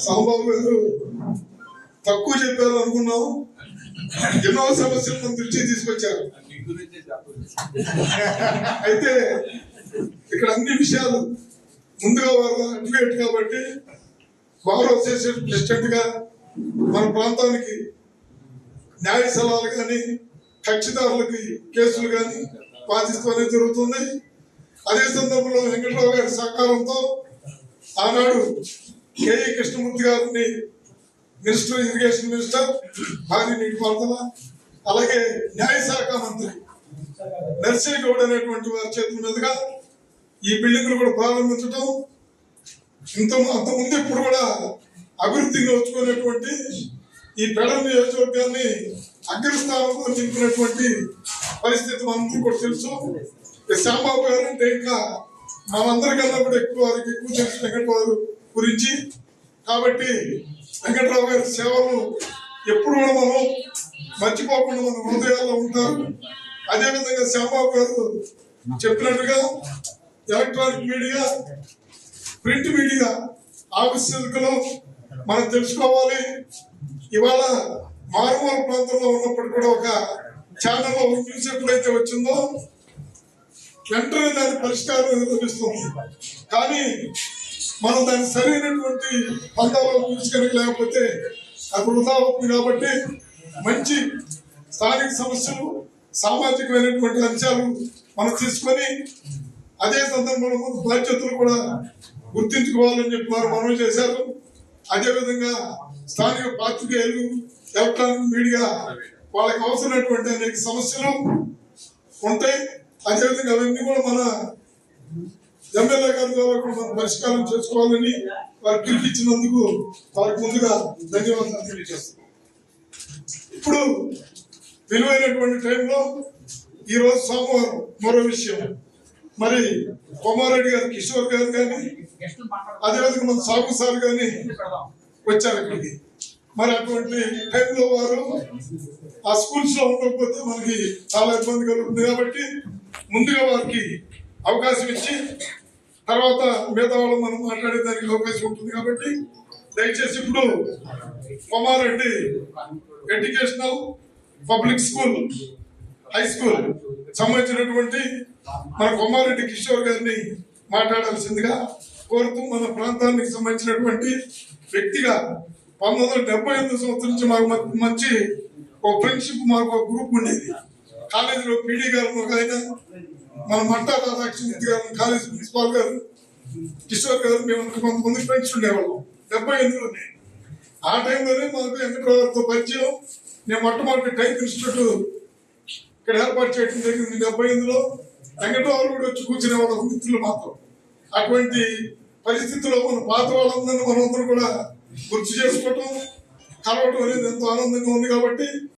సాంబాబు గారు తక్కువ చెప్పారు అనుకున్నాం, ఎన్నో సమస్యలు మన దృష్టికి తీసుకొచ్చారు. అయితే ఇక్కడ అన్ని విషయాలు ముందుగా వారు అడ్వకేట్ కాబట్టి బార్ అసోసియేషన్ ప్రెసిడెంట్ గా మన ప్రాంతానికి న్యాయ సలహాలు కానీ కక్షిదారులకి కేసులు కానీ వాదిస్తూనే జరుగుతుంది. అదే సందర్భంలో వెంకటరావు గారి సహకారంతో ఆనాడు కేఈ కృష్ణమూర్తి గారిని మినిస్టర్, ఇరిగేషన్ మినిస్టర్, భారీ నీటిపారుదల, అలాగే న్యాయశాఖ మంత్రి నర్సీ గౌడ్ అనేటువంటి వారి చేతుల మీదుగా ఈ బిల్డింగ్లు కూడా ప్రారంభించడం, అంతకుముందు ఇప్పుడు కూడా అభివృద్ధి నోచుకునేటువంటి ఈ పెడ నియోజకవర్గాన్ని అగ్రస్థానంలో నిలిపినటువంటి పరిస్థితి మనందరికీ కూడా తెలుసు. శ్యాంబాబు గారు అంటే ఇంకా మనందరికన్నా కూడా ఎక్కువ తెలుసు వెంకటరావు గురించి. కాబట్టి వెంకటరావు గారి సేవలు ఎప్పుడు కూడా మనం మర్చిపోకుండా మన హృదయాల్లో ఉంటారు. అదేవిధంగా శ్యాంబాబు గారు చెప్పినట్టుగా ఎలక్ట్రానిక్ మీడియా, ప్రింట్ మీడియా ఆవశ్యకతలు మనం తెలుసుకోవాలి. ఇవాళ మారుమూల ప్రాంతంలో ఉన్నప్పుడు కూడా ఒక ఛానల్లో న్యూస్ ఎప్పుడైతే వచ్చిందో వెంటనే దాని పరిష్కారం లభిస్తుంది. కానీ మనం దాన్ని సరైనటువంటి పంతాలో లేకపోతే అది వృధా అవుతుంది. కాబట్టి మంచి స్థానిక సమస్యలు, సామాజికమైనటువంటి అంశాలు మనం తీసుకొని అదే సందర్భంలో బాధ్యతలు కూడా గుర్తించుకోవాలని చెప్పి వారు మనవి చేశారు. అదేవిధంగా స్థానిక పాత్రికేయులు, ఎలక్ట్రానిక్ మీడియా వాళ్ళకి అవసరమైనటువంటి అనేక సమస్యలు ఉంటాయి. అదేవిధంగా అవన్నీ కూడా మన ఎమ్మెల్యే గారి ద్వారా కూడా మనం పరిష్కారం చేసుకోవాలని వారు పిలిపించినందుకు వారికి ముందుగా ధన్యవాదాలు తెలియజేస్తున్నాం. ఇప్పుడు విలువైనటువంటి టైంలో ఈరోజు సోమవారం మరో విషయం, మరి కొమారెడ్డి గారు, కిషోర్ గారు కానీ అదేవిధంగా మన సాగు సార్ కానీ వచ్చారు ఇక్కడికి. మరి అటువంటి టైంలో వారు ఆ స్కూల్స్ లో ఉండకపోతే మనకి చాలా ఇబ్బంది కలుగుతుంది. కాబట్టి ముందుగా వారికి అవకాశం ఇచ్చి తర్వాత మిగతా వాళ్ళు మనం మాట్లాడేదానికి అవకాశం ఉంటుంది. కాబట్టి దయచేసి ఇప్పుడు Komareddy educational public school, high school సంబంధించినటువంటి మన కొమారెడ్డి కిషోర్ గారిని మాట్లాడాల్సిందిగా కోరుతూ, మన ప్రాంతానికి సంబంధించినటువంటి వ్యక్తిగా 1978 సంవత్సరం నుంచి మాకు మంచి ఒక ఫ్రెండ్షిప్, మాకు ఒక గ్రూప్ ఉండేది. కాలేజీలో పీడీ గారు ఒక ఆయన, మన మట్టా రాధాకృష్ణ గారు, కాలేజీ ప్రిన్సిపాల్ గారు, కిషోర్ గారు, మేము కొంతమంది ఫ్రెండ్స్ ఉండేవాళ్ళం 78లోనే. ఆ టైంలోనే మాకు వెంకటరావుతో పరిచయం. నేను మొట్టమొదటి టైప్ ఇన్స్టిట్యూట్ ఇక్కడ ఏర్పాటు చేయడం జరిగింది 78లో. వెంకటరావు కూడా వచ్చి కూర్చునేవాళ్ళం మిత్రులు మాత్రం. అటువంటి పరిస్థితుల్లో మన పాత వాళ్ళందరినీ మనందరూ కూడా గుర్తు చేసుకోవటం, కలవటం అనేది ఎంతో ఆనందంగా ఉంది. కాబట్టి